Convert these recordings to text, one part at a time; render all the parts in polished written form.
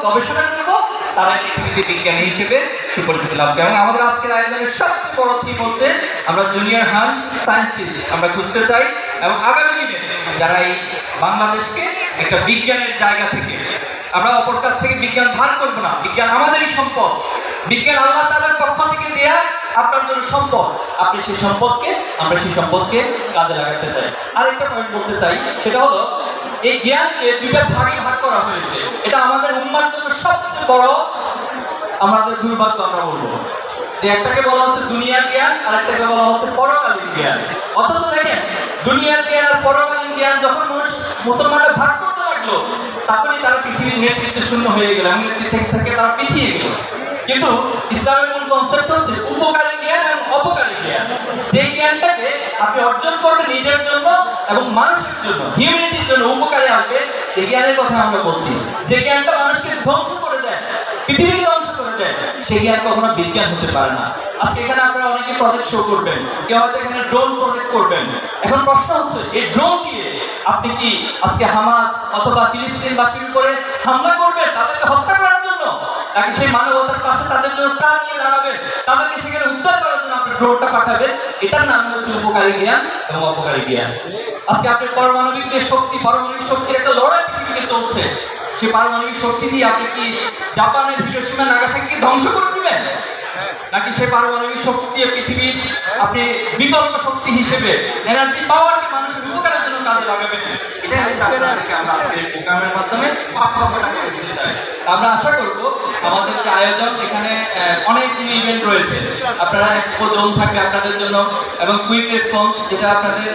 গবেষণা করব, তারা পৃথিবীতে বিজ্ঞানী হিসেবে সুপরিচিত লাভ করে। এবং আমাদের আজকের আয়োজনের সবচেয়ে বড় থিম হচ্ছে আমরা জুনিয়র হান্ট সায়েন্টিস্ট আমরা খুঁজতে চাই, এবং আগামী দিনে যারা এই বাংলাদেশকে একটা বিজ্ঞানের জায়গা থেকে, আমরা অপর কাছ থেকে বিজ্ঞান ধার করবো না, বিজ্ঞান আমাদেরই সম্পদ, বিজ্ঞান আল্লাহ তাআলার পক্ষ থেকে দেয়া আপনার জন্য সম্পদ, আপনি সেই সম্পদকে, আমরা সেই সম্পদকে কাজে লাগাতে চাই। আরেকটা পয়েন্ট বলতে চাই, সেটা হলো এই জ্ঞানকে দুইটা ভাগে ভাগ করা হয়েছে। এটা আমাদের উম্মার জন্য সবচেয়ে বড় আমাদের দুর্ভাগ্য আমরা বলবো, যে একটাকে বলা হচ্ছে দুনিয়ার জ্ঞান, আর একটাকে বলা হচ্ছে পরকালীন জ্ঞান। অথচ দেখেন, দুনিয়ার জ্ঞান আর পরকালীন জ্ঞান যখন মুসলমানরা ভাগ করতে লাগলো, তখনই তারা পৃথিবীর নেতৃত্ব শূন্য হয়ে গেল, এবং নেতৃত্ব থেকে তারা পিছিয়ে গেল। কিন্তু ইসলামের মূল কনসেপ্ট হচ্ছে উপকারী জ্ঞান এবং অপকারী জ্ঞান। যে জ্ঞানটাকে আপনি অর্জন করবেন নিজের জন্য এবং মানুষের জন্য, হিউম্যানিটির জন্য উপকারে আসবে, সেই জ্ঞানের কথা আমরা বলছি। যে জ্ঞানটা মানুষকে ধ্বংস করে দেয়, পৃথিবী ধ্বংস করে দেয়, সেই জ্ঞান কখনো বিজ্ঞান হতে পারে না। আজকে এখানে আপনারা অনেকে প্রজেক্ট শো করবেন, কেউ হয়তো এখানে ড্রোন প্রজেক্ট করবেন। এখন প্রশ্ন হচ্ছে, এই ড্রোন দিয়ে আপনি কি আজকে হামাস অথবা ফিলিস্তিনবাসীর উপরে হামলা করবেন তাদেরকে হত্যা করার জন্য, নাকি সেই মানবতার পাশে তাদের জন্য প্রাণ নিয়ে দাঁড়াবেন, তাদেরকে সেখানে উদ্ধার করার জন্য আপনি ড্রোনটা পাঠাবেন? এটার নাম হচ্ছে উপকারী জ্ঞান এবং অপকারী জ্ঞান। আজকে আপনি পারমাণবিক যে শক্তি, পারমাণবিক শক্তির একটা লড়াই পৃথিবীতে চলছে, সেই পারমাণবিক শক্তি দিয়ে আপনি কি জাপানের হিরোশিমা নাগাসাকিকে ধ্বংস করে দিবেন, নাকি সেই পারমাণবিক শক্তি দিয়ে পৃথিবীর আপনি বিকল্প শক্তি হিসেবে এনার্জি পাওয়ারকে মানুষের উপকারের জন্য কাজে লাগাবেন? এটাই হচ্ছে আপনাদেরকে আমরা আজকের প্রোগ্রামের মাধ্যমে পাঠ্যক্রমটা করে দিতে চাই। আমরা আশা করব আমাদের যে আয়োজন, এখানে অনেকগুলো ইভেন্ট রয়েছে, আপনারা এক্সপো জোন থাকবে আপনাদের জন্য, এবং কুইক রেসপন্স, যেটা আপনাদের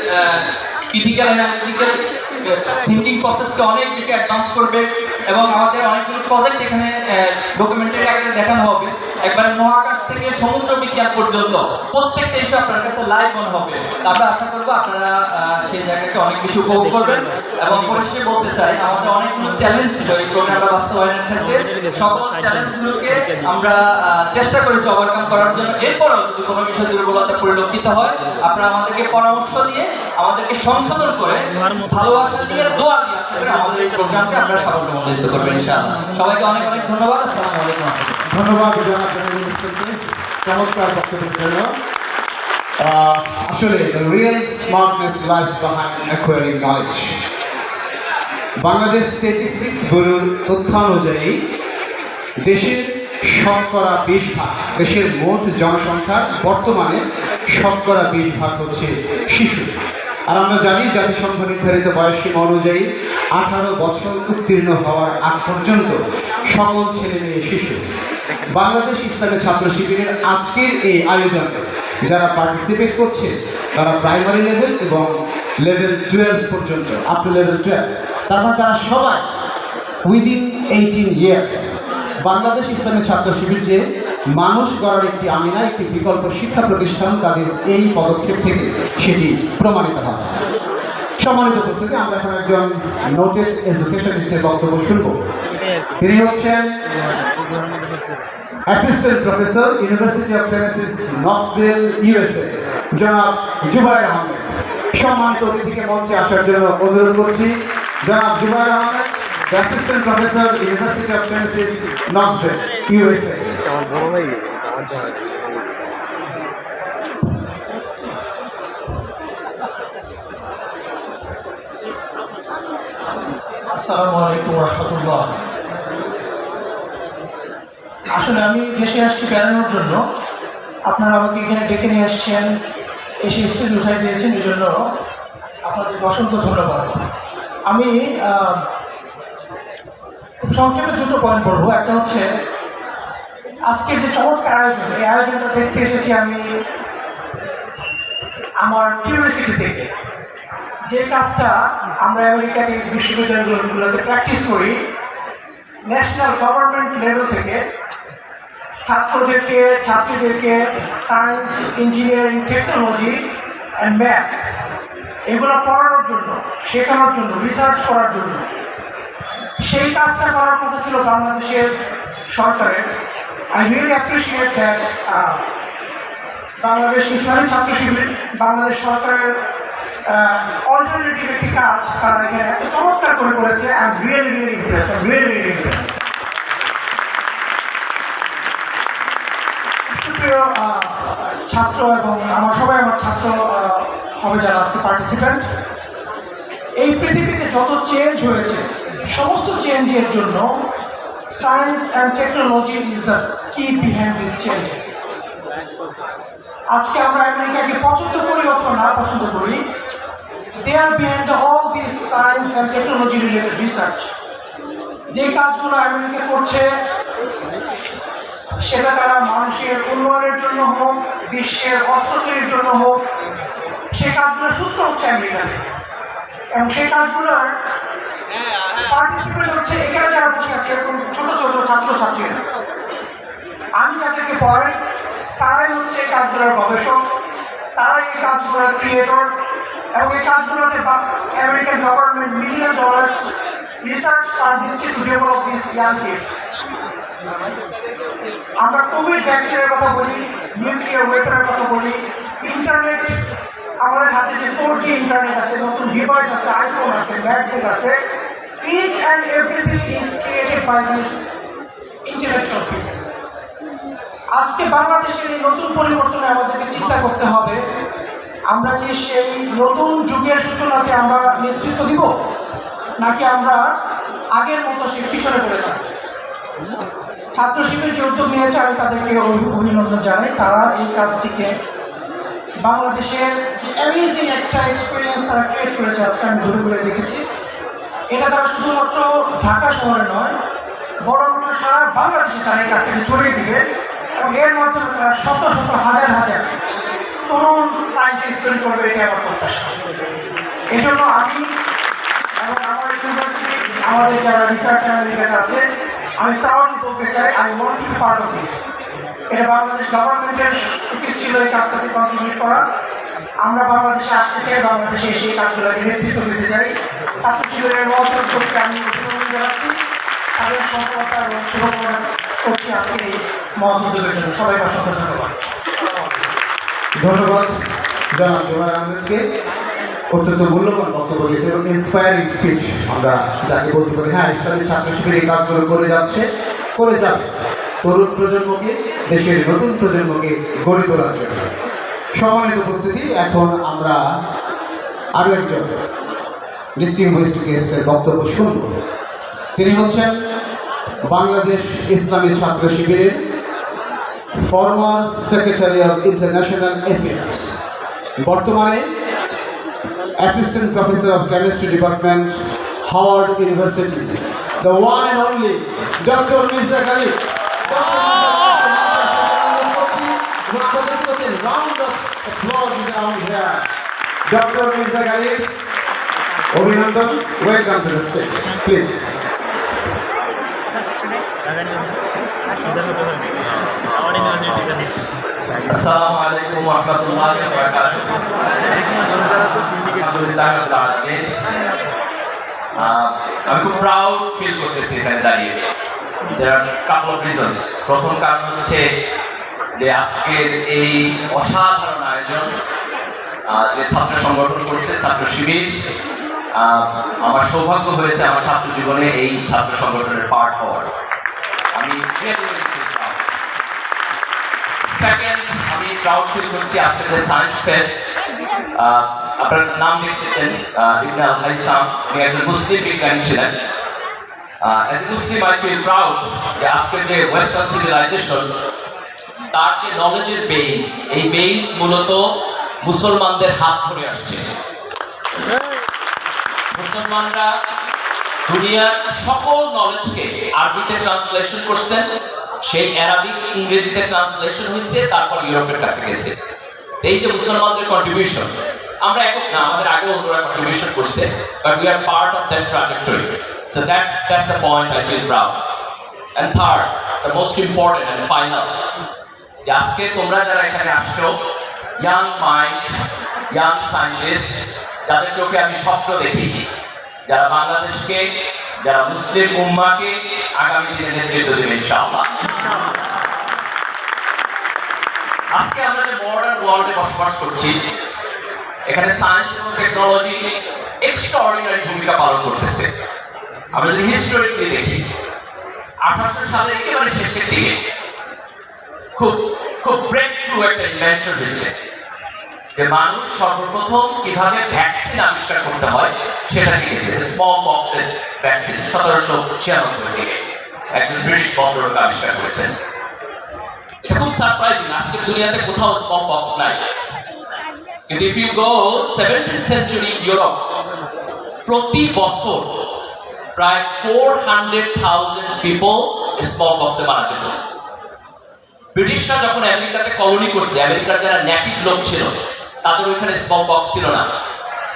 ক্রিটিক্যাল অ্যানালিটিক্যাল থিঙ্কিং প্রসেসকে অনেক বেশি অ্যাডভান্স করবে। এবং আমাদের অনেকগুলো প্রজেক্ট এখানে ডকুমেন্টারি আকারে দেখানো হবে, একবারে মহাকাশ থেকে সমুদ্র বিজ্ঞান পর্যন্ত প্রত্যেকটা ইস্যু আপনার কাছে লাইভ মনে হবে। আমরা আশা করবো আপনারা সেই জায়গাকে অনেক বেশি উপভোগ করবেন। এবং পরিশেষে বলতে চাই, আমাদের অনেকগুলো চ্যালেঞ্জ ছিল এই প্রোগ্রামটা বাস্তবায়নের ক্ষেত্রে। সকল চ্যালেঞ্জগুলোকে আমরা চেষ্টা করেছি ওভারকাম করার জন্য। এরপরও যদি কোনো বিষয় দুর্বলতা পরিলক্ষিত হয়, আপনারা আমাদেরকে পরামর্শ দিয়ে, আমাদেরকে সংশোধন করে, ভালোবাসা দিয়ে, দোয়া দিয়ে আশা করি আমাদের এই প্রোগ্রামকে আমরা সাফল্যমণ্ডিত করবেন ইনশাআল্লাহ। সবাইকে অনেক অনেক ধন্যবাদ। আসসালামু আলাইকুম। ধন্যবাদ চমৎকার বক্তব্যের জন্য। আসলে the real smartness lies behind acquiring knowledge. Bangladesh statistics ব্যুরোর তথ্য অনুযায়ী দেশের শতকরা 20% দেশের মোট জনসংখ্যার বর্তমানে শতকরা 20% হচ্ছে শিশু। আর আমরা জানি জাতিসংঘ নির্ধারিত বয়সসীমা অনুযায়ী 18 বছর উত্তীর্ণ হওয়ার আগ পর্যন্ত সকল ছেলে মেয়ে শিশু। বাংলাদেশ ইসলামী ছাত্র শিবিরের আজকের এই আয়োজনে যারা পার্টিসিপেট করছে, তারা প্রাইমারি লেভেল এবং লেভেল 12 পর্যন্ত, আপ টু লেভেল 12, তার মানে তারা সবাই উইদিন 18 ইয়ার্স। বাংলাদেশ ইসলামী ছাত্র শিবির যে মানুষ গড়ার একটি আমিনা, একটি বিকল্প শিক্ষা প্রতিষ্ঠান, তাদের এই পদক্ষেপ থেকে সেটি প্রমাণিত হয়। সম্মানিত উপস্থিতি, আমরা এখন একজন নোটেড এডুকেশনিস্টের বক্তব্য শুনব। তিনি হচ্ছেন assistant professor, university of Tennessee, Knoxville, USA, জনাব জুবায়ের আহমেদ। সম্মানিত অতিথিকে মঞ্চে আসার জন্য অনুরোধ করছি। জনাব Zubair Ahmed, assistant professor, university of Tennessee, Knoxville, USA. আসসালামু আলাইকুম ওয়া রাহমাতুল্লাহ। আসলে আমি দেশে আসছি বেড়ানোর জন্য, আপনারা আমাকে এখানে ডেকে নিয়ে আসছেন, এসে স্টেজ উঠাই দিয়েছেন, এই জন্য আপনাদের অসংখ্য ধন্যবাদ। আমি খুব সংক্ষেপে দুটো পয়েন্ট বলবো। একটা হচ্ছে আজকের যে চমৎকার আয়োজন, এই আয়োজনটা দেখতে এসেছি আমি আমার কিউরিয়াসিটি থেকে। যে কাজটা আমরা আমেরিকার এই বিশ্ববিদ্যালয়গুলোতে প্র্যাকটিস করি, ন্যাশনাল গভর্নমেন্ট লেভেল থেকে ছাত্রদেরকে, ছাত্রীদেরকে science, engineering, technology and math এগুলো পড়ানোর জন্য, শেখানোর জন্য, রিসার্চ করার জন্য, সেই কাজটা করার কথা ছিল বাংলাদেশের সরকারের। I really appreciate that Bangladesh Islami ছাত্র শিবির, বাংলাদেশ সরকারের অল্টারনেটিভ একটি কাজ তারা এখানে এত চমৎকার করে করেছে। I am really impressed. ছাত্র এবং সবাই আমার ছাত্র হবে যারা আছে পার্টিসিপেন্ট। এই পৃথিবীতে যত চেঞ্জ হয়েছে সমস্ত চেঞ্জের জন্য science and technology is the key behind this change. আজকে আমরা আমেরিকাকে পছন্দ করি অথবা না পছন্দ করি, they are behind all this science and technology related research. যে কাজগুলো আমেরিকা করছে সেটা তারা মানুষের উন্নয়নের জন্য হোক, বিশ্বের অস্ত্র তৈরির জন্য হোক, সে কাজগুলো সূত্র হচ্ছে আমেরিকাতে। এবং সেই কাজগুলোর পার্টিসিপেট হচ্ছে এখানে যারা বসে আছে এরকম ছোট ছোট ছাত্রছাত্রীরা। আমি যাদেরকে পড়াই তারাই হচ্ছে এই কাজগুলোর গবেষক, তারাই এই কাজগুলোর ক্রিয়েটর, এবং এই কাজগুলোতে American government $million research fund দিচ্ছে to develop this young kids. আমরা কোভিড ভ্যাকসিনের কথা বলি, নিউক্লিয়ার ওয়েপনের কথা বলি, ইন্টারনেট, আমাদের হাতে যে 4G ইন্টারনেট আছে, নতুন ডিভাইস আছে, আইফোন আছে, ম্যাকবুক আছে, each and everything is created by this intellectual people. আজকে বাংলাদেশের এই নতুন পরিবর্তনে আমাদেরকে চিন্তা করতে হবে, আমরা কি সেই নতুন যুগের সূচনাতে আমরা নেতৃত্ব দিব, নাকি আমরা আগের মতো সে পিছনে পড়ে যাব। ছাত্র শিবির যে উদ্যোগ নিয়েছে আমি তাদেরকে অভিনন্দন জানাই। তারা এই কাজটিকে বাংলাদেশের যে অ্যামেজিং একটা এক্সপিরিয়েন্স তারা ক্রিয়েট করেছে, আজকে আমি ঘুরে ঘুরে দেখেছি। এটা তারা শুধুমাত্র ঢাকা শহরে নয়, বরং সারা বাংলাদেশে তারা এই কাজটাকে ছড়িয়ে দিবে, এবং এর মাধ্যমে তারা শত শত হাজার হাজার তরুণ সায়েন্টিস্ট তৈরি করবে, এটা আমার প্রত্যাশা। এই জন্য আমি এবং আমার ইউনিভার্সিটি, আমাদের যারা রিসার্চ আমেরিকাতে আছে, আমি প্রাউডলি বলতে চাই I want to be part of this. এটা বাংলাদেশ গভর্নমেন্টের উচিত ছিল এই কাজটাকে কন্ট্রিবিউট করা। আমরা বাংলাদেশে আসতে চাই, বাংলাদেশে এসে এই কাজগুলোকে নেতৃত্ব দিতে চাই। ছাত্র শিবিরের মহত্তর করতে আমি অভিনন্দন জানাচ্ছি, তাদের সফলতা এবং শুভকামনা করছি আজকের এই মহৎ উদ্যোগের জন্য। সবাইকে অসংখ্য ধন্যবাদ। ধন্যবাদ জানাব জোবায়ের আহমেদকে, অত্যন্ত মূল্যবান বক্তব্য দিয়েছে এবং ইন্সপায়ারিং স্পিচ আমরা যাকে বলতে পারি। হ্যাঁ, ইসলামী ছাত্র শিবির এই কাজগুলো করে যাচ্ছে, করে যাবে তরুণ প্রজন্মকে, দেশের নতুন প্রজন্মকে গড়ে তোলার জন্য। সম্মানিত উপস্থিতি, এখন আমরা আরও একজন ডিস্টিংগুইশড গেস্টের বক্তব্য শুনব। তিনি হচ্ছেন বাংলাদেশ ইসলামী ছাত্র শিবিরের former secretary of international affairs, বর্তমানে assistant professor of chemistry department, Howard University, the one and only doctor Mirza Ghalib. Round of applause down here. Dr. Mirza Ghalib, Abhinandan, welcome to the stage, please. আসসালামু আলাইকুম ওয়া রাহমাতুল্লাহি ওয়া বারাকাতুহু। আলহামদুলিল্লাহ রাব্বিল আলামিন। আমি খুব প্রাউড ফিল করতেছি এখানে দাঁড়িয়ে। There are a couple of reasons. প্রথম কারণ হচ্ছে যে আজকের এই অসাধারণ আয়োজন যে ছাত্র সংগঠন করছে ছাত্র শিবির, আমার সৌভাগ্য হয়েছে আমার ছাত্র জীবনে এই ছাত্র সংগঠনের পার্ট হওয়ার। আমি সেকেন্ড, আমি প্রাউড ফিল করছি আজকে যে সায়েন্স ফেস্ট, আপনার নাম লিখতেছেন ইবনে আল হাইসাম, উনি একজন মুসলিম বিজ্ঞানী ছিলেন। As a Muslim I feel proud যে আজকের যে ওয়েস্টার্ন সিভিলাইজেশন, তার যে নলেজের বেস, এই বেস মূলত মুসলমানদের হাত ধরে আসছে। মুসলমানরা দুনিয়ার সকল নলেজকে আরবিতে ট্রান্সলেশন করছেন, সেই অ্যারাবিক ইংরেজিতে ট্রান্সলেশন হয়েছে, তারপর ইউরোপের কাছে গেছে। এই যে মুসলমানদের কন্ট্রিবিউশন, আমরা একক না, আমাদের আগে অন্যরা কন্ট্রিবিউশন করছে, but we are part of that trajectory. So that's the point I feel proud. And third, the most important and final, যে আজকে তোমরা যারা এখানে আসছো, ইয়াং মাইন্ড, ইয়াং সায়েন্টিস্ট, যাদের চোখে আমি স্বপ্ন দেখি, যারা বাংলাদেশকে, যারা মুসলিম উম্মাহকে আগামী দিনে নেতৃত্ব দেবে ইনশাআল্লাহ। আজকে আমরা যে মডার্ন ওয়ার্ল্ডে বসবাস করছি, এখানে সায়েন্স এবং টেকনোলজি এক্সট্রাঅর্ডিনারি ভূমিকা পালন করতেছে। আমরা যদি হিস্টোরিক্যালি দেখি, 1800 সালের একেবারে শেষের দিকে খুব খুব ব্রেক থ্রু একটা ইনভেনশন হয়েছে, যে মানুষ সর্বপ্রথম কিভাবে ভ্যাকসিন আবিষ্কার করতে হয় সেটা শিখেছে। স্মল পক্সের ভ্যাকসিন 1796 থেকে একজন ব্রিটিশ ভদ্রলোক আবিষ্কার করেছেন। এটা খুব সারপ্রাইজিং, আজকের দুনিয়াতে কোথাও স্মল পক্স নাই। কিন্তু if you go 17th century Europe, প্রতি বছর প্রায় 400,000 পিপল স্মল পক্সে মারা যেত। ব্রিটিশরা যখন আমেরিকাতে কলোনি করছে, আমেরিকার যারা নেটিভ লোক ছিল তাদের ওইখানে স্মল পক্স ছিল না।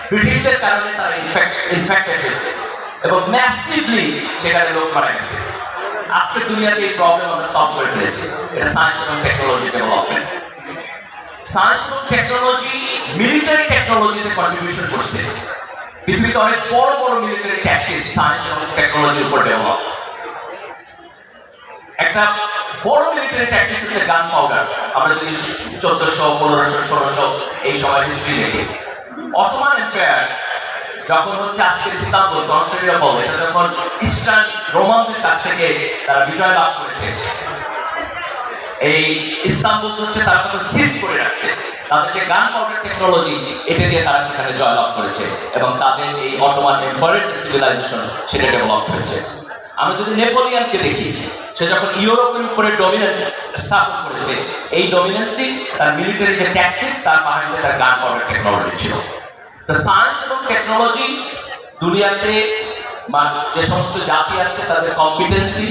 ব্রিটিশদের কারণে তারা ইনফেক্টেড হয়েছে এবং ম্যাসিভলি সেখানে লোক মারা গেছে। আজকের দুনিয়াতে এই প্রবলেম আমরা সলভ করে ফেলেছি। এটা সায়েন্স এবং টেকনোলজি ডেভেলপমেন্ট। সায়েন্স এবং টেকনোলজি মিলিটারি টেকনোলজিতে কন্ট্রিবিউশন করছে। পৃথিবীতে অনেক বড় বড় মিলিটারি ট্যাকটিক্স সায়েন্স এবং টেকনোলজির উপর ডেভেলপ। একটা বড় মিলিটারি ট্যাকটিক্স হচ্ছে গান পাউডার। আমরা যদি 1400, 1500, 1600 এই সময় হিস্ট্রি দেখি, অটোমান এম্পায়ার যখন হচ্ছে আজকের ইস্তাম্বুল, কনস্টান্টিনোপল, এটা যখন ইস্টার্ন রোমানদের কাছ থেকে তারা বিজয় লাভ করেছে, এই ইস্তাম্বুল হচ্ছে তারা তখন সিজ করে রাখছে। তাদের যে গান পাউডার টেকনোলজি, এটা দিয়ে তারা সেখানে জয়লাভ করেছে এবং তাদের এই অটোমান এম্পায়ারের যে সিভিলাইজেশন সেটা ডেভেলপ করেছে। আমরা যদি নেপোলিয়ানকে দেখি, সে যখন ইউরোপের উপরে ডমিনেন্স স্থাপন করেছে, এই ডমিনেন্সি তার মিলিটারি যে ট্যাকটিক্স তার বাহিনীতে তার গান পাউডার টেকনোলজি ছিল। তো সায়েন্স এবং টেকনোলজি দুনিয়াতে যে সমস্ত জাতি আছে তাদের কম্পিটেন্সি,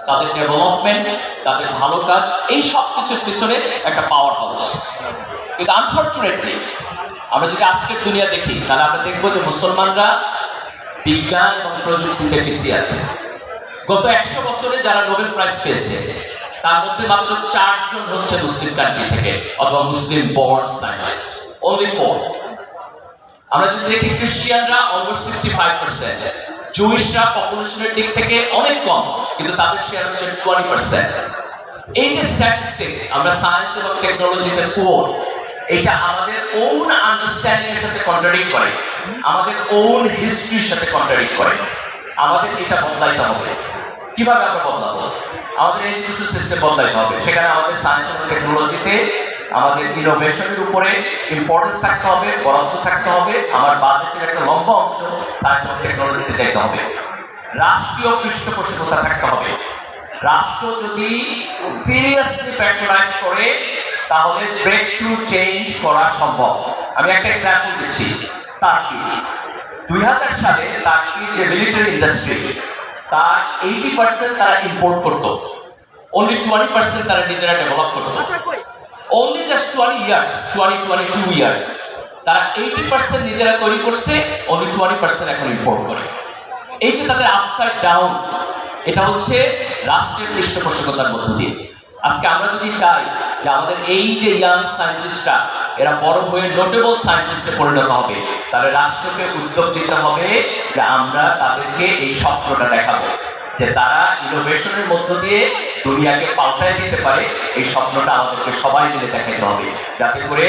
তাদের ডেভেলপমেন্ট, তাদের ভালো কাজ, এই সব কিছুর পিছনে একটা পাওয়ার হাউস। কিন্তু আনফর্চুনেটলি আমরা যদি আজকের দুনিয়া দেখি, তাহলে আমরা দেখবো যে মুসলমানরা বিজ্ঞান এবং প্রযুক্তিতে পিছিয়ে আছে। গত 100 বছরে যারা নোবেল প্রাইজ পেয়েছে তার মধ্যে মাত্র 4 জন হচ্ছে মুসলিম কান্ট্রি থেকে অথবা মুসলিম বর্ন সায়েন্টিস্ট, অনলি 4। আমরা যদি দেখি খ্রিস্টানরা অলমোস্ট 65%, জুইশরা পপুলেশনের দিক থেকে অনেক কম, কিন্তু তাদের শেয়ার হচ্ছে 20%। এই যে স্ট্যাটিস্টিক্স আমরা সায়েন্স এবং টেকনোলজিতে পুয়ার, এটা আমাদের ওন আন্ডারস্ট্যান্ডিং এর সাথে কন্ট্রাডিক্ট করে, আমাদের ওন হিস্ট্রির সাথে কন্ট্রাডিক্ট করে। আমাদের এটা বদলাইতে হবে। কিভাবে আমরা বদলাবো? আমাদের এডুকেশন সিস্টেম বদলাইতে হবে। সেখানে আমাদের সায়েন্স এবং টেকনোলজিতে আমাদের ইনোভেশনের উপরে ইম্পর্টেন্স থাকতে হবে, বরাদ্দ থাকতে হবে। আমার বাজেটের একটা লম্বা অংশ সায়েন্স এবং টেকনোলজিতে যাইতে হবে। রাষ্ট্রীয় পৃষ্ঠপোষকতা থাকতে হবে। রাষ্ট্র যদি সিরিয়াসলি প্যাট্রোনাইজ করে তাহলে ব্রেক থ্রু চেঞ্জ করা সম্ভব। আমি একটা এক্সাম্পল দিচ্ছি। টার্কি 2000 সালে টার্কির যে মিলিটারি ইন্ডাস্ট্রি, তার 80% তারা ইম্পোর্ট করতো, অনলি 20% তারা নিজেরা ডেভেলপ করতো। অনলি জাস্ট 22 ইয়ার্স তারা 80% নিজেরা তৈরি করছে, অনলি 20% এখন ইম্পোর্ট করে। এই যে তাদের আপসাইড ডাউন, এটা হচ্ছে রাষ্ট্রের পৃষ্ঠপোষকতার মধ্য দিয়ে। আজকে আমরা যদি চাই যে আমাদের এই যে ইয়াং সায়েন্টিস্টরা এরা বড় হয়ে নোটেবল সায়েন্টিস্টে পরিণত হবে, তাহলে রাষ্ট্রকে উদ্যোগ নিতে হবে যে আমরা তাদেরকে এই স্বপ্নটা দেখাবো যে তারা ইনোভেশনের মধ্য দিয়ে দুনিয়াকে পাল্টায় দিতে পারে। এই স্বপ্নটা আমাদেরকে সবাই মিলে দেখাতে হবে, যাতে করে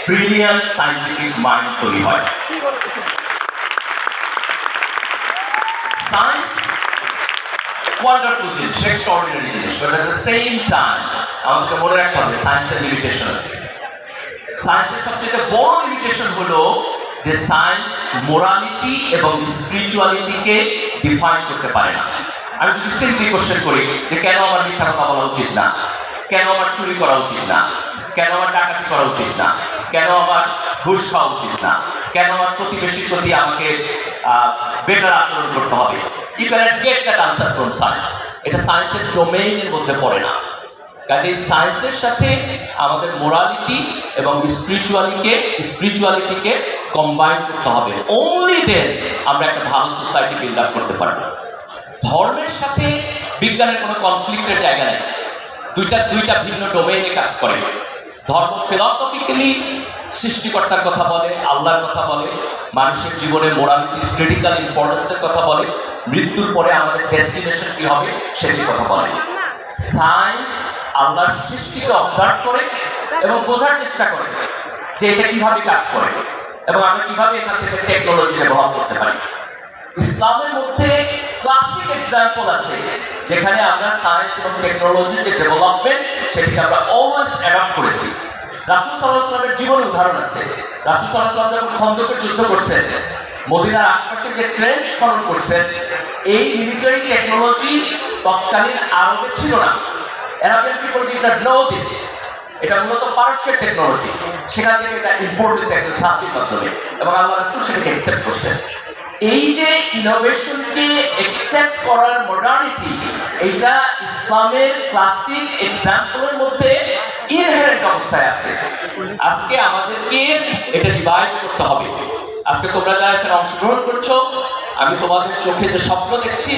ব্রিলিয়ান্ট সায়েন্টিফিক মাইন্ড তৈরি হয়। সায়েন্স ওয়ান্ডারফুল জিনিস, এক্সট্রাঅর্ডিনারি জিনিস, but at the same time আমাদেরকে মনে রাখতে হবে সায়েন্সের লিমিটেশন আছে। সায়েন্সের সবচেয়ে বড় লিমিটেশন হলো যে সায়েন্স মোরালিটি এবং স্পিরিচুয়ালিটিকে ডিফাইন করতে পারে না। আমি যদি সিম্পলি কোশ্চেন করি যে কেন আমার মিথ্যা কথা বলা উচিত না, কেন আমার চুরি করা উচিত না, কেন আমার ডাকাতি করা উচিত না, কেন আমার ঘুষ খাওয়া উচিত না, কেন আমার প্রতিবেশীর প্রতি আমাকে বেটার আচরণ করতে হবে, you can't get that answer from science. এটা সায়েন্সের ডোমেইনের মধ্যে পড়ে না। কাজে সায়েন্সের সাথে আমাদের মোরালিটি এবং স্পিরিচুয়ালিটিকে কম্বাইন করতে হবে। অনলি দেন আমরা একটা ভালো সোসাইটি বিল্ড আপ করতে পারবো। ধর্মের সাথে বিজ্ঞানের কোনো কনফ্লিক্টের জায়গা নেই। দুইটা ভিন্ন ডোমেইনে কাজ করে। ধর্ম ফিলসফিক্যালি সৃষ্টিকর্তার কথা বলে, আল্লাহর কথা বলে, মানুষের জীবনে মোরালিটির ক্রিটিক্যাল ইম্পর্টেন্সের কথা বলে, মৃত্যুর পরে আমাদের ডেস্টিনেশন কি হবে সেটির কথা বলে। সায়েন্স আল্লাহর সৃষ্টিকে অবজার্ভ করে এবং বোঝার চেষ্টা করে যে এটা কিভাবে কাজ করে এবং আমরা কিভাবে এখান থেকে টেকনোলজি ডেভেলপ করতে পারি। ইসলামের মধ্যে ক্লাসিক এক্সাম্পল আছে যেখানে আমরা সায়েন্স এবং টেকনোলজির যে ডেভেলপমেন্ট সেটাকে আমরা অলওয়েজ অ্যাডপ্ট করেছি। রাসূল সাল্লাল্লাহু আলাইহি ওয়াসাল্লামের জীবনের উদাহরণ আছে। রাসূল সাল্লাল্লাহু আলাইহি ওয়াসাল্লাম যখন খন্দকের যুদ্ধ করছেন, মদিনার আশপাশে যে ট্রেন খনন করছেন, এই মিলিটারি টেকনোলজি তৎকালীন আরবে ছিল না। Arabian people did not know this. এটা মূলত পারস্যের টেকনোলজি, সেখান থেকে এটা ইম্পোর্ট হয়েছে একটা সাহাবীর মাধ্যমে, এবং আল্লাহ রাসূল সেটাকে অ্যাকসেপ্ট করছেন। এই যে ইনোভেশনকে অ্যাকসেপ্ট করার মডার্নিটি, এইটা ইসলামের ক্লাসিক এক্সাম্পলের মধ্যে ইনহেরেন্ট অবস্থায় আছে। আজকে আমাদেরকে এটা রিভাইভ করতে হবে। আজকে তোমরা যারা এখানে অংশগ্রহণ করছো, আমি তোমাদের চোখে যে স্বপ্ন দেখছি,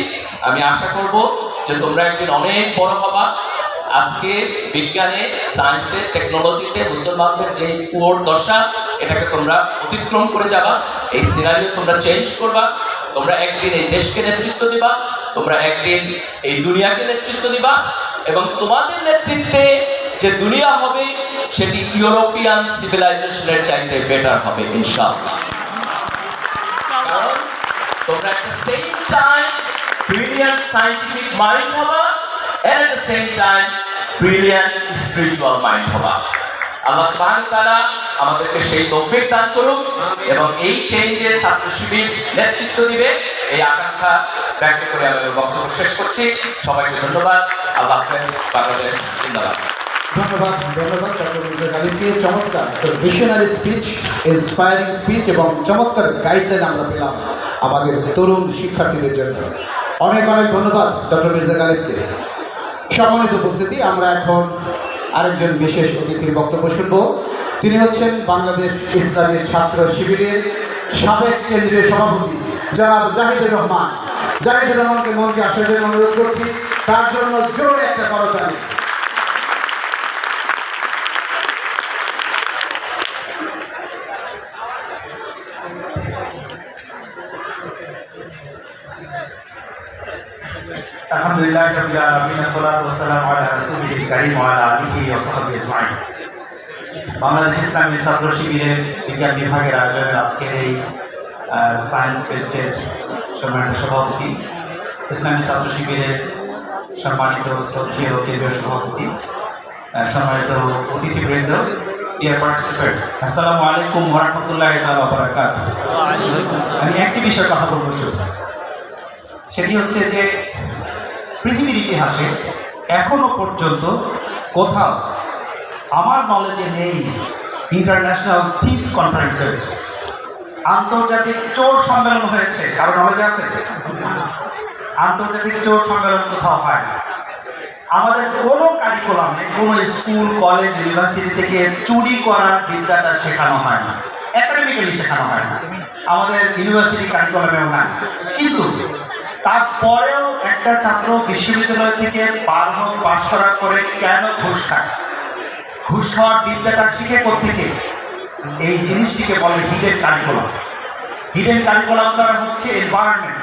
আমি আশা করব যে তোমরা একদিন অনেক বড় হবা। আজকে বিজ্ঞানে, সায়েন্সে, টেকনোলজিতে মুসলমানদের যে পুরো দশা, এটাকে তোমরা অতিক্রম করে যাবা। এই সিনারিও তোমরা চেঞ্জ করবা। তোমরা একদিন এই দেশকে নেতৃত্ব দিবা, তোমরা একদিন এই দুনিয়াকে নেতৃত্ব দিবা, এবং তোমাদের নেতৃত্বে যে দুনিয়া হবে সেটি ইউরোপিয়ান সিভিলাইজেশনের চাইতে বেটার হবে ইনশাআল্লাহ। কারণ তোমরা at the same time brilliant scientific mind হবা, and at the same time brilliant spiritual mind হবা। আল্লাহ সুবহানাহু ওয়া তাআলা আমাদেরকে সেই তৌফিক দান করুন, এবং এই চেঞ্জে ছাত্র শিবির নেতৃত্ব দিবে, এই আকাঙ্ক্ষা ব্যক্ত করে আমি বক্তব্য শেষ করছি। সবাইকে ধন্যবাদ। আল্লাহ হাফেজ। বাংলাদেশ জিন্দাবাদ। ধন্যবাদ ডক্টর মির্জা গালিবকে। চমৎকার ভিশনারি স্পিচ, ইন্সপায়ারিং স্পিচ এবং চমৎকার গাইডলাইন আমরা পেলাম আমাদের তরুণ শিক্ষার্থীদের জন্য। অনেক অনেক ধন্যবাদ ডক্টর মির্জা গালিবকে। সম্মানিত উপস্থিতি, আমরা এখন আরেকজন বিশেষ অতিথির বক্তব্য শুনব। তিনি হচ্ছেন বাংলাদেশ ইসলামী ছাত্র শিবিরের সাবেক কেন্দ্রীয় সভাপতি জনাব জাহিদুর রহমান। জাহিদুর রহমানকে মঞ্চে আসার জন্য অনুরোধ করছি। তার জন্য জোরে একটা করতালি। আলহামদুলিল্লাহ রাব্বিল আলামিন, আসসালাতু ওয়াসসালামু আলা রাসূলিল কারীম ওয়া আলা আলিহি ওয়া সাহবিহি আজমাইন। বাংলাদেশ ইসলামী ছাত্র শিবিরের বিজ্ঞান বিভাগের আয়োজনের আজকের এই সায়েন্স ফেস্টের সম্মানিত সভাপতি, ইসলামী ছাত্র শিবিরের সম্মানিত শ্রদ্ধেয় কেন্দ্রীয় সভাপতি, সম্মানিত অতিথিবৃন্দ, ডিয়ার পার্টিসিপেন্টস, আসসালামু আলাইকুম ওয়া রাহমাতুল্লাহি ওয়া বারাকাতুহু। আমি একটি বিষয়ে কথা বলবো, সেটি হচ্ছে যে পৃথিবীর ইতিহাসে এখনো পর্যন্ত কোথাও আমার নলেজে নেই ইন্টারন্যাশনাল থিফ কনফারেন্সেস, আন্তর্জাতিক চোর সম্মেলন হয়েছে। কারো নলেজে আছে? আন্তর্জাতিক চোর সম্মেলন কোথাও হয় না। আমাদের কোনো কারিকুলামে, কোনো স্কুল, কলেজ, ইউনিভার্সিটি থেকে চুরি করার বিদ্যাটা শেখানো হয় না, একাডেমিক্যালি শেখানো হয় না। আমাদের ইউনিভার্সিটি কারিকুলামেও না। কিন্তু তারপরেও একটা ছাত্র বিশ্ববিদ্যালয় থেকে পাস করার পরে কেন ঘুষ খায়? ঘুষ খাওয়ার বিদ্যাটা শিখে কোত্থেকে? এই জিনিসটিকে বলে হিডেন কারিকুলাম। হিডেন কারিকুলাম দ্বারা হচ্ছে এনভায়রনমেন্ট।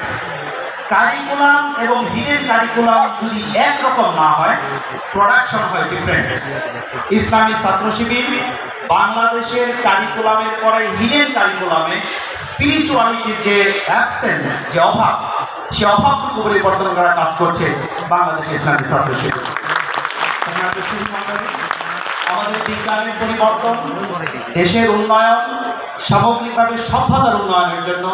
কারিকুলাম এবং হিডেন কারিকুলাম যদি একরকম না হয়, প্রোডাকশন হয় ডিফারেন্ট। ইসলামী ছাত্র শিবির বাংলাদেশের কারিকুলামের পরে হিডেন কারিকুলামে স্পিরিচুয়ালিটির যে অ্যাবসেন্স, যে অভাব, সে অভাবটুকু পরিবর্তন করার কাজ করছে বাংলাদেশের ইসলামী ছাত্র শিবির। আমাদের বিজ্ঞানের পরিবর্তন, দেশের উন্নয়ন, সামগ্রিকভাবে সভ্যতার উন্নয়নের জন্য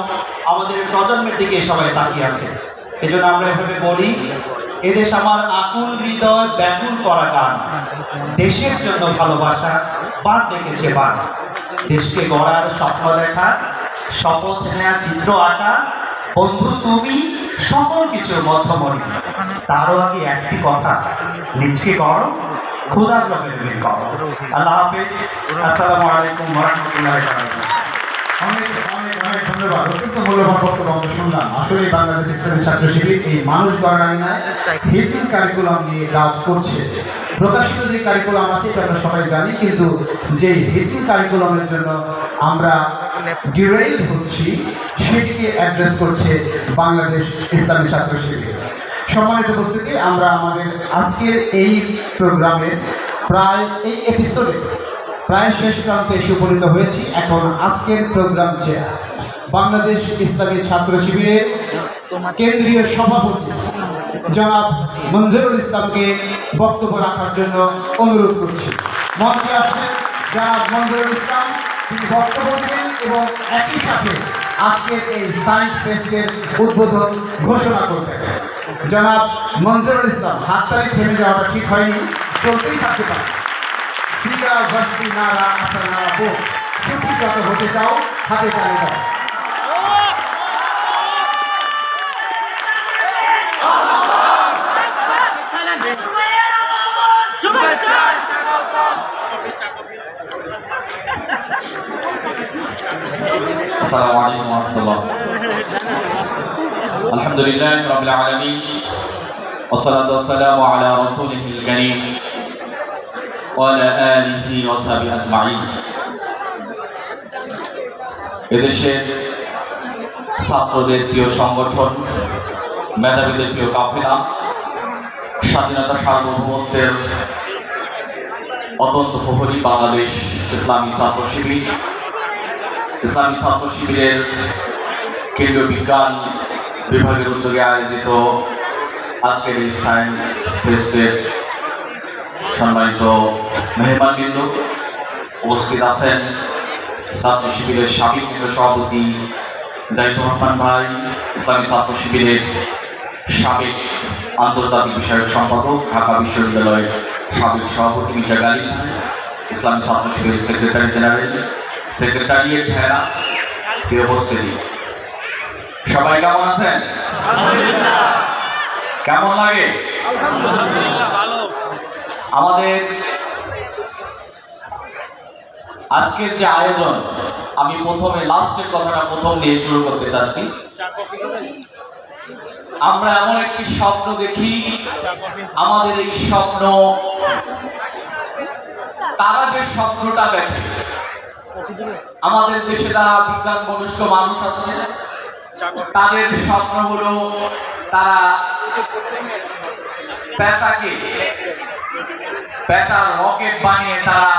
আমাদের প্রজন্মের দিকে সবাই তাকিয়ে আছে। এজন্য আমরা এভাবে বলি, এদেশ আমার আকুল হৃদয় ব্যাকুল করা গান, দেশের জন্য ভালোবাসা বাদ ডেকেছে বান। দেশকে গড়ার স্বপ্ন দেখা, শপথ নেয়া, চিত্র আঁকা, বন্ধু তুমি সকল কিছুর মধ্যমণি। তারও আগে একটি কথা, নিজকে করো, খোদার লোকের মিল করো। আল্লাহ হাফেজ। আসসালামু আলাইকুম ওয়া রাহমাতুল্লাহি ওয়া বারাকাতুহু। অনেক অনেক অনেক ধন্যবাদ। অত্যন্ত মূল্যবান বক্তব্য আমরা শুনলাম। আসলে বাংলাদেশ ইসলামী ছাত্র শিবির এই মানুষ গড়ার আঙিনায় হিডেন কারিকুলাম নিয়ে কাজ করছে। প্রকাশিত যে কারিকুলাম আছে এটা আমরা সবাই জানি, কিন্তু যে হিডেন কারিকুলামের জন্য আমরা ডিরেইল হচ্ছি, সেটিকে অ্যাড্রেস করছে বাংলাদেশ ইসলামী ছাত্র শিবির। সম্মানিত উপস্থিতি, আমরা আমাদের আজকের এই প্রোগ্রামের প্রায় এই এপিসোডে প্রায় শেষ প্রান্তে এসে উপনীত হয়েছি। এখন আজকের প্রোগ্রাম চেয়ার বাংলাদেশ ইসলামী ছাত্র শিবিরের কেন্দ্রীয় সভাপতি জনাব মঞ্জুরুল ইসলামকে বক্তব্য রাখার জন্য অনুরোধ করছি। মঞ্চে আসছেন জনাব মঞ্জুরুল ইসলাম, তিনি বক্তব্য দেবেন এবং একই সাথে আজকের এই সায়েন্স ফেস্টের উদ্বোধন ঘোষণা করবেন। জনাব মঞ্জুরুল ইসলাম, হাততালি থেমে যাওয়াটা ঠিক হয়নি, চলতেই থাকতে পারে। সিরা ভার্সি নারা আসার নারা বো, সুখীগত হতে চাও, হাতে তালে দাও। السلام عليكم ورحمة الله. الحمد لله رب العالمين والصلاة والسلام على رسوله الكريم وعلى آله وصحبه أجمعين. এদেশের ছাত্রদের প্রিয় সংগঠন, মেধাবীদের প্রিয় কাফেলা, স্বাধীনতা সার্বভৌমত্বের অত্যন্ত প্রহরী বাংলাদেশ ইসলামী ছাত্র শিবির, ইসলামী ছাত্র শিবিরের কেন্দ্রীয় বিজ্ঞান বিভাগের উদ্যোগে আয়োজিত আজকের এই সায়েন্স ফেস্টের সম্মানিত মেহমানবৃন্দ, উপস্থিত আছেন ছাত্র শিবিরের সাবেক কেন্দ্রীয় সভাপতি জাহিদুর রহমান ভাই, ইসলামী ছাত্র শিবিরের সাবেক আন্তর্জাতিক বিষয়ক সম্পাদক, ঢাকা বিশ্ববিদ্যালয়ের সাবেক সভাপতি মির্জা গালিব ভাই, ইসলামী ছাত্র শিবিরের সেক্রেটারি জেনারেল, সেক্রেটারিয়েট ভাইরা, প্রিয় উপস্থিতি, সবাই কেমন আছেন? কেমন লাগে? আমাদের আজকের যে আয়োজন, আমি প্রথমে লাস্টের কথাটা প্রথম দিয়ে শুরু করতে চাচ্ছি। আমরা এমন একটি স্বপ্ন দেখি, আমাদের এই স্বপ্ন, তারা যে স্বপ্নটা দেখে, আমাদের দেশে যারা বিজ্ঞান মনুষ্য মানুষ আছে, তাদের স্বপ্ন হলো তারা পেঁচার রকেট বানিয়ে তারা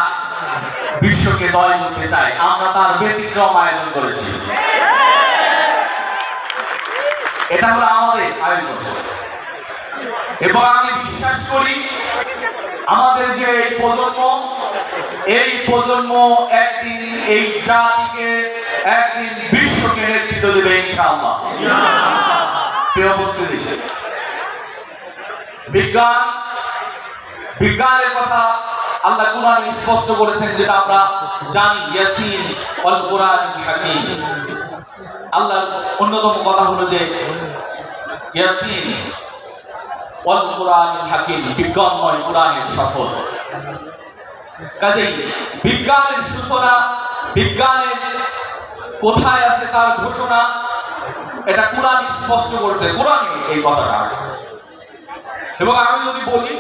বিশ্বকে জয় করতে চায়। আমরা তার ব্যতিক্রম আয়োজন করেছি। এটা হলো আমাদের আয়োজন এবং আমি বিশ্বাস করি আমাদের যে এই প্রজন্ম একদিন এই জাতিকে, একদিন বিশ্বকে নেতৃত্ব দেবে ইনশাআল্লাহ। প্রিয় উপস্থিতি, বিজ্ঞানের কথা আল্লাহ কুরআনে স্পষ্ট করেছেন, যেটা আমরা জানি, ইয়াসিন ওয়াল কুরআনিল হাকীম। আল্লাহর অন্যতম কথা হলো যে ইয়াসিন ওয়াল কুরআনিল হাকীম, বিজ্ঞানময় কুরআনের শপথ। কাজেই বিজ্ঞানের সূচনা, বিজ্ঞানের কোথায় আছে তার ঘোষণা, এটা কুরআন স্পষ্ট করছে, কুরআনে এই কথাটা আছে। এবং আমি যদি বলি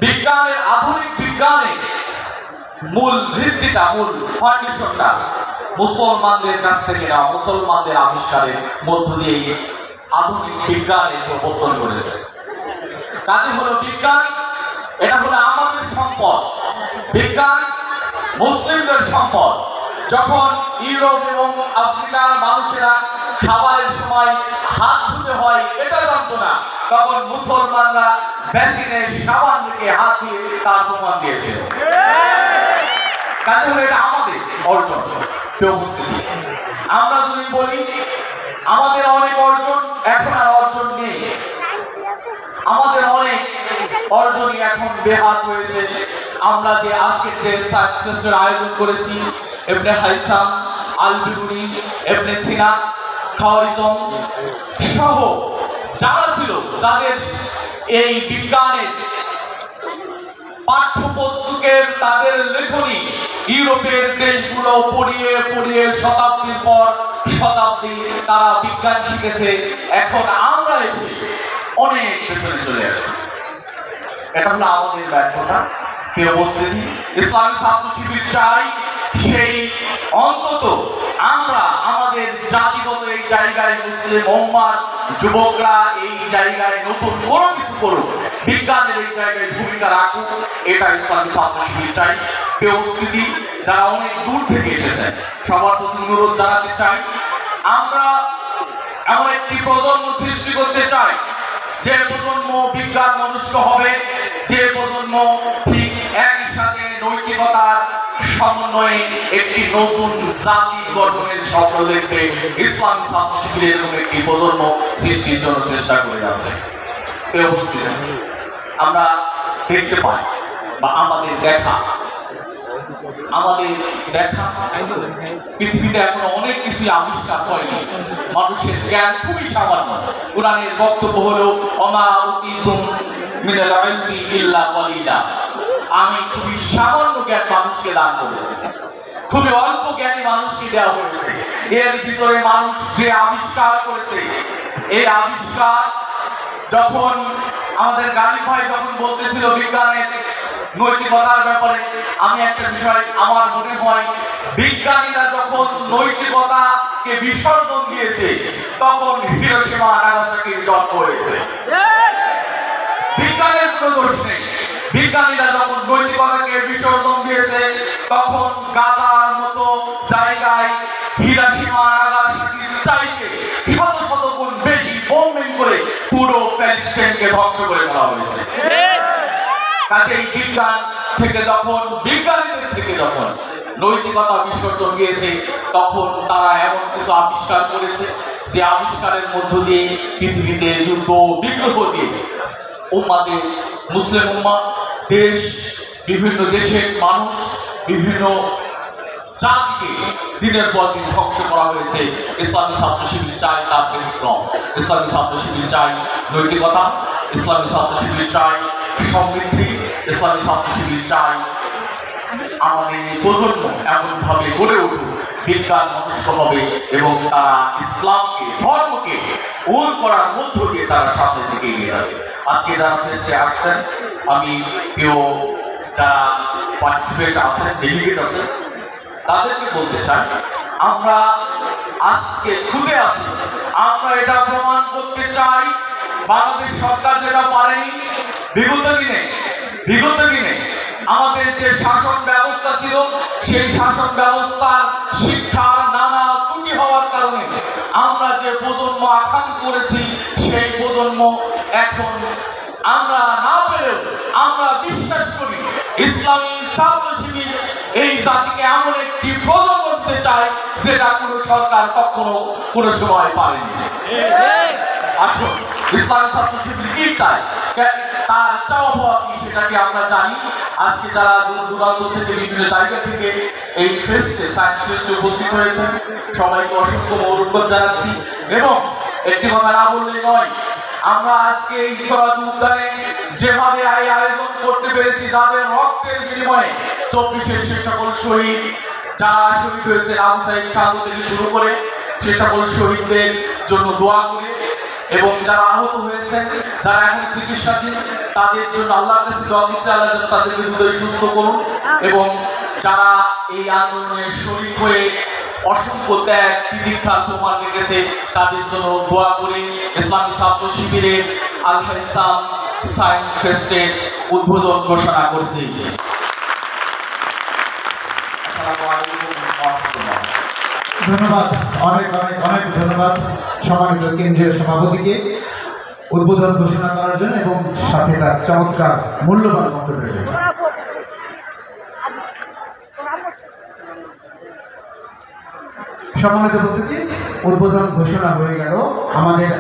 বিজ্ঞানের, আধুনিক বিজ্ঞানের মূল ভিত্তিটা, মূল ফাউন্ডেশনটা মুসলমানদের কাছ থেকে নেওয়া, মুসলমানদের আবিষ্কারের মধ্য দিয়ে আধুনিক বিজ্ঞানের প্রবর্তন করেছে। কাজে হলো বিজ্ঞান, এটা হলো আমাদের সম্পদ। বিজ্ঞান মুসলিমদের সম্পদ। যখন ইউরোপ এবং আফ্রিকার মানুষেরা খাবারের সময় হাত ধুতে হয় এটা জানতো না, তখন মুসলমানরা বেসিনের সাবান থেকে হাত দিয়ে তার প্রমাণ দিয়েছে। কাজে হলো এটা আমাদের অর্জন। আমরা যদি বলি আমাদের অনেক অর্জন, এখন আর অর্জন নেই। আমাদের অনেক অর্জনই এখন বেহাত হয়েছে। আমরা যে আজকের যে সাকসেসের আয়োজন করেছি, ইবনে হাইসাম, আল বিরুনি, ইবনে সিনা, খাওয়ারিজম সহ যারা ছিল, যাদের এই বিজ্ঞানের পাঠ্যপুস্তকের তাদের লেখনী ইউরোপের দেশগুলো পড়িয়ে পড়িয়ে শতাব্দীর পর শতাব্দী তারা বিজ্ঞান শিখেছে। এখন আমরা এসে অনেক পেছনে চলে আসছি। এটা হলো আমাদের ব্যর্থতা। প্রিয় উপস্থিতি, ইসলামী ছাত্র শিবির চাই সেই অন্তত আমরা আমাদের জাতিগত এই জায়গায় মুসলিম উম্মার যুবকরা এই জায়গায় নতুন কোনো কিছু করুক, বিজ্ঞানের এই জায়গায় ভূমিকা রাখুক, এটা ইসলামী ছাত্র শিবির চাই। প্রিয় উপস্থিতি, যারা অনেক দূর থেকে এসেছেন সবার প্রতি অনুরোধ জানাতে চাই, আমরা এমন একটি প্রজন্ম সৃষ্টি করতে চাই যে প্রজন্ম বিজ্ঞান মনস্ক হবে, যে প্রজন্ম ঠিক একই সাথে নৈতিকতার সমন্বয়ে একটি নতুন জাতি গঠনের স্বপ্ন দেখবে। ইসলামী ছাত্র শিবির এরকম একটি প্রজন্ম সৃষ্টির জন্য চেষ্টা করে যাচ্ছে। আমরা দেখতে পাই বা আমাদের দেখা পৃথিবীতে এখনো অনেক কিছু আবিষ্কার হয়নি। মানুষের জ্ঞান খুবই সামান্য। কোরআনের বক্তব্য হলো ওমা উতিতুম মিনাল ইলমি ইল্লা কলিলা। আমি খুবই সামান্য জ্ঞান মানুষকে দান করেছি, খুবই অল্প জ্ঞানী মানুষকে দেওয়া হয়েছে। এর ভিতরে মানুষ যে আবিষ্কার করেছে, এই আবিষ্কার যখন আমাদের গালিব ভাই যখন বলতেছিল বিজ্ঞানের নৈতিকতার ব্যাপারে, আমি একটা বিষয় আমার মনে হয় বিজ্ঞানীরা যখন নৈতিকতাকে বিসর্জন দিয়েছে তখন হিরোশিমা নাগাসাকির জন্ম হয়েছে। বিজ্ঞানের কোনো দোষ নেই। বিজ্ঞানীরা যখন নৈতিকতাকে বিসর্জন দিয়েছে তখন গাজার মতো জায়গায় হিরোশিমা নাগাসাকির চাইতে শত শত গুণ বেশি বোম্বিং করে পুরো প্যালেস্টাইনকে ধ্বংস করে ফেলা হয়েছে। কাজেই বিজ্ঞান থেকে যখন বিজ্ঞানীদের থেকে যখন নৈতিকতা বিসর্জন দিয়েছে তখন তারা এমন কিছু আবিষ্কার করেছে যে আবিষ্কারের মধ্য দিয়ে পৃথিবীতে যুদ্ধ বিগ্রহ দিয়ে উম্মাদের মুসলিম উম্মা দেশ, বিভিন্ন দেশের মানুষ, বিভিন্ন জাতিকে দিনের পর দিন ধ্বংস করা হয়েছে। ইসলামী ছাত্র শিবির চাই তার ব্যতিক্রম। ইসলামী ছাত্র শিবির চাই নৈতিকতা, ইসলামী ছাত্র শিবির চাই সমৃদ্ধি, ইসলামী ছাত্র শিবির চাই আমাদের প্রজন্ম এমনভাবে গড়ে উঠুক বিজ্ঞান মনস্ক হবে এবং তারা ইসলামকে, ধর্মকে উল করার মধ্য দিয়ে তারা সামনের দিকে এগিয়ে যাবে। আজকে যারা শেষে আসছেন, আমি কেউ যারা পার্টিসিপেট আছেন, ডেলিগেট আছেন, তাদেরকে বলতে চাই আমরা আজকে খুদে আছি। আমরা এটা প্রমাণ করতে চাই বাংলাদেশ সরকার যেটা পারেনি বিগত দিনে আমাদের যে শাসন ব্যবস্থা ছিল, সেই শাসন ব্যবস্থার শিক্ষার নানা ত্রুটি হওয়ার কারণে আমরা যে প্রজন্ম আকাঙ্ক্ষা করেছি সেই প্রজন্ম এখন আমরা না পেলেও আমরা বিশ্বাস করি ইসলামী ছাত্র শিবির এই জাতিকে এমন একটি প্রজন্ম করতে চায় যেটা কোনো সরকার কখনো কোনো সময় পারেনি। আসুন, ইসলামী ছাত্র শিবির কি চায়, তার চাওয়া কি সেটাকে আমরা জানি। আজকে যারা দূর দূরান্ত থেকে বিভিন্ন জায়গা থেকে এই ফেস্টে, সায়েন্স ফেস্টে উপস্থিত হয়েছেন, সবাইকে অসংখ্য মৌরুবাদ জানাচ্ছি। এবং একটি কথা না বললে নয়, আমরা আজকে এই সরাজ উদ্যানে যেভাবে আয়োজন করতে পেরেছি, যাদের রক্তের বিনিময়ে 24-এর সে সকল শহীদ যারা শহীদ হয়েছে, আবু সাইদ সাধু থেকে শুরু করে সে সকল শহীদদের জন্য দোয়া করে, এবং যারা আহত হয়েছেন, যারা এখন চিকিৎসাধীন, তাদের জন্য আল্লাহর কাছে দোয়া দিচ্ছে, আল্লাহ যেন তাদেরকে হৃদয় সুস্থ করুন। এবং যারা এই আন্দোলনে শহীদ হয়ে অসংখ্য ত্যাগ তিতিক্ষা প্রমাণ রেখেছে, তাদের জন্য দোয়া করে ইসলামী ছাত্র শিবিরের আল ইসলাম সায়েন্স ফেস্টের উদ্বোধন ঘোষণা করছি। ধন্যবাদ, অনেক অনেক অনেক ধন্যবাদ সম্মানিত কেন্দ্রীয় সভাপতিকে উদ্বোধন ঘোষণা করার জন্য এবং সাথে তার চমৎকার মূল্যবান বক্তব্যের জন্য। সম্মানিত উপস্থিতি, উদ্বোধন ঘোষণা হয়ে গেল। আমাদের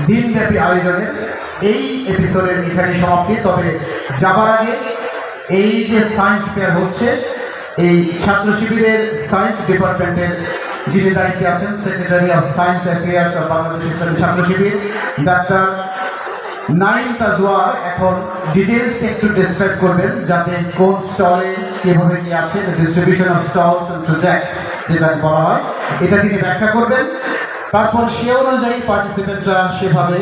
দিনব্যাপী আয়োজনের এই এপিসোডের এখানে সমাপ্তি। তবে যাবার আগে এই যে সায়েন্স ফেয়ার হচ্ছে, এই ছাত্র শিবিরের সায়েন্স ডিপার্টমেন্টের যিনি দায়িত্বে আছেন, secretary of science affairs of Bangladesh Islami ছাত্র শিবির ডাক্তার নাইম তাজওয়ার এখন ডিটেলস একটু ডেসক্রাইব করবেন, যাতে কোন স্টলে কীভাবে কি আছে, distribution of stalls and projects যেটাকে বলা হয়, এটা তিনি ব্যাখ্যা করবেন। তারপর সে অনুযায়ী পার্টিসিপেন্টরা সেভাবে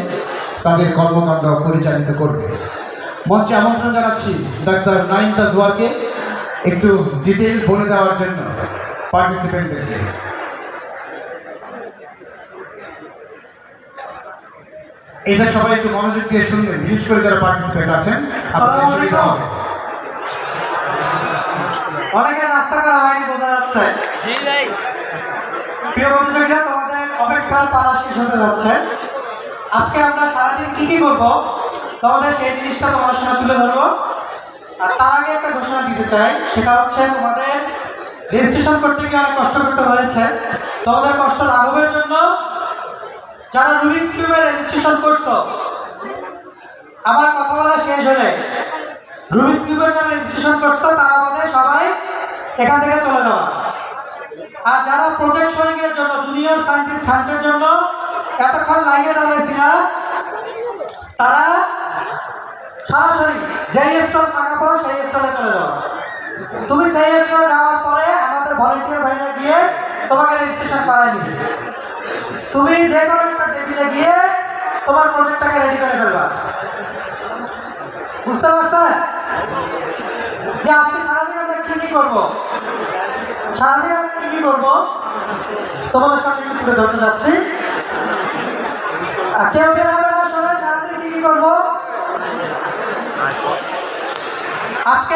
তাদের কর্মকাণ্ড পরিচালিত করবে। মঞ্চে আমন্ত্রণ জানাচ্ছি ডাক্তার নাইম তাজওয়ারকে একটু ডিটেল বলে দেওয়ার জন্য পার্টিসিপেন্টদেরকে। এটা সবাই একটু মনোযোগ দিয়ে শুনবেন, বিশেষ করে যারা পার্টিসিপেন্ট আছেন, আপনাদের সুবিধা হবে। অনেকে নাস্তা করা হয়নি বোঝা যাচ্ছে। প্রিয় বন্ধুরা, তোমাদের অপেক্ষার পালা শেষ হতে যাচ্ছে। আজকে আমরা সারাদিন কি কি করবো তোমাদের সেই জিনিসটা তোমাদের সামনে তুলে ধরবো। আর তার আগে একটা ঘোষণা দিতে চাই, সেটা হচ্ছে তোমাদের রেজিস্ট্রেশন করতে গিয়ে অনেক কষ্ট করতে হয়েছে। তোমাদের কষ্ট লাঘবের জন্য যারা রুবিক্স কিউবে রেজিস্ট্রেশন করছো, আমার কথা বলা শেষ হলে রুবিক্স কিউবে যারা রেজিস্ট্রেশন করছো তারা আমাদের সবাই এখান থেকে চলে যাওয়া। আর যারা প্রজেক্ট শোয়িংয়ের জন্য জুনিয়র সায়েন্টিস্ট হান্টের জন্য এতক্ষণ লাইনে দাঁড়িয়েছিল, তারা সরাসরি যেই স্টল থাকাবো সেই স্টলে চলে যাওয়া। তুমি সেই স্টলে যাওয়ার পরে আমাদের ভলেন্টিয়ার ভাইরা গিয়ে তোমাকে রেজিস্ট্রেশন করাই নিবে। তুমি যে কোনো একটা টেবিলে গিয়ে তোমার প্রজেক্টটাকে রেডি করে ফেলবা। বুঝতে পারছো যে আজকে সারাদিন আমরা কি কি করবো? সারাদিন আমরা কি কি করবো তোমাদের সামনে একটু তুলে ধরতে যাচ্ছি। কেউ কেউ হবে না, শোনে সারাদিন কি কি করবো আজকে।